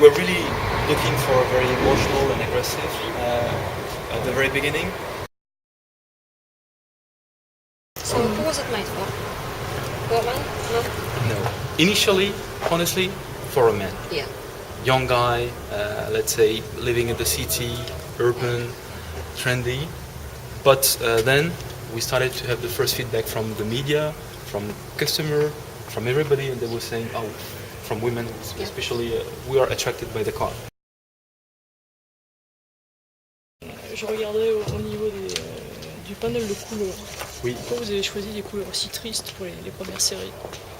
we're really looking for a very emotional and aggressive at the very beginning. So who was it made for? Woman? No? No. Initially, honestly, for a man. Yeah. Young guy, let's say, living in the city, urban, trendy. But then we started to have the first feedback from the media, from customer, from everybody, and they were saying, oh, from women especially, we are attracted by the car. Je regardais au niveau du panel de couleurs. Oui. Pourquoi vous avez choisi des couleurs aussi tristes pour les premières séries?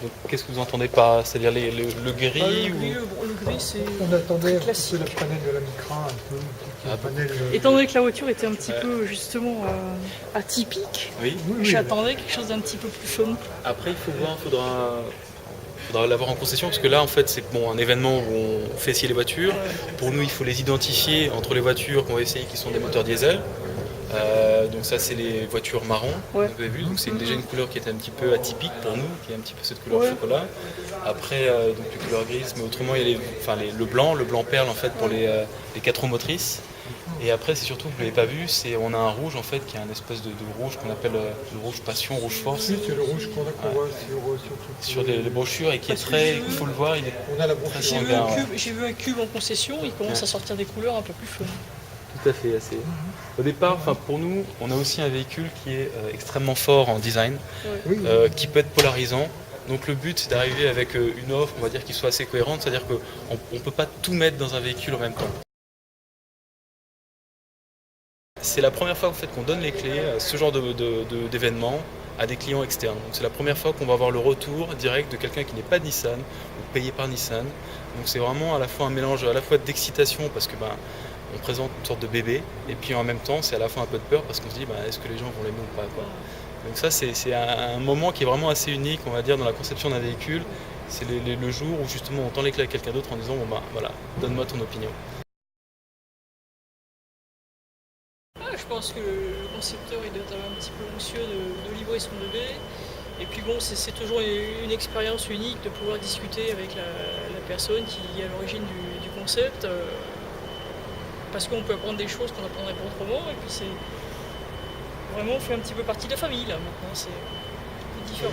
Donc, qu'est-ce que vous entendez par, c'est-à-dire le gris Le gris, c'est On attendait très classique. un peu le panel de la Micra, un peu. Ah, Panel, Étant donné que la voiture était un petit peu justement atypique, Oui. j'attendais quelque chose d'un petit peu plus fun. Après, il faut voir, faudra l'avoir en concession parce que là, en fait, c'est un événement où on fait essayer les voitures. Pour nous, il faut les identifier entre les voitures qu'on va essayer qui sont des moteurs diesel. Donc ça, c'est les voitures marron, Ouais. vous avez vu. Donc c'est déjà une couleur qui est un petit peu atypique pour nous, qui est un petit peu cette couleur chocolat. Après, donc les couleurs grises, mais autrement, il y a le blanc perle en fait pour les 4 roues motrices. Et après, c'est surtout, vous ne l'avez pas vu, on a un rouge en fait qui est un espèce de rouge qu'on appelle le rouge passion, rouge force. Oui, c'est le rouge qu'on voit sur les brochures et qui est très, il faut le voir, il est on a la brochure. J'ai vu un cube en concession, il commence à sortir des couleurs un peu plus fun. tout à fait assez. Au départ, pour nous, on a aussi un véhicule qui est extrêmement fort en design, qui peut être polarisant. Donc le but, c'est d'arriver avec une offre, on va dire, qui soit assez cohérente, c'est-à-dire qu'on ne peut pas tout mettre dans un véhicule en même temps. C'est la première fois en fait, qu'on donne les clés à ce genre d'événement à des clients externes. Donc c'est la première fois qu'on va avoir le retour direct de quelqu'un qui n'est pas Nissan ou payé par Nissan. Donc c'est vraiment à la fois un mélange à la fois d'excitation parce que on présente une sorte de bébé et puis en même temps c'est à la fois un peu de peur parce qu'on se dit est-ce que les gens vont l'aimer ou pas quoi. Donc ça c'est un moment qui est vraiment assez unique on va dire dans la conception d'un véhicule. C'est le jour où justement on tend les clés à quelqu'un d'autre en disant voilà, donne-moi ton opinion. Je pense que le concepteur il doit être un petit peu anxieux de livrer son bébé. Et puis bon, c'est toujours une expérience unique de pouvoir discuter avec la personne qui est à l'origine du concept. Parce qu'on peut apprendre des choses qu'on n'apprendrait pas autrement. Et puis c'est vraiment, on fait un petit peu partie de la famille là maintenant, c'est différent.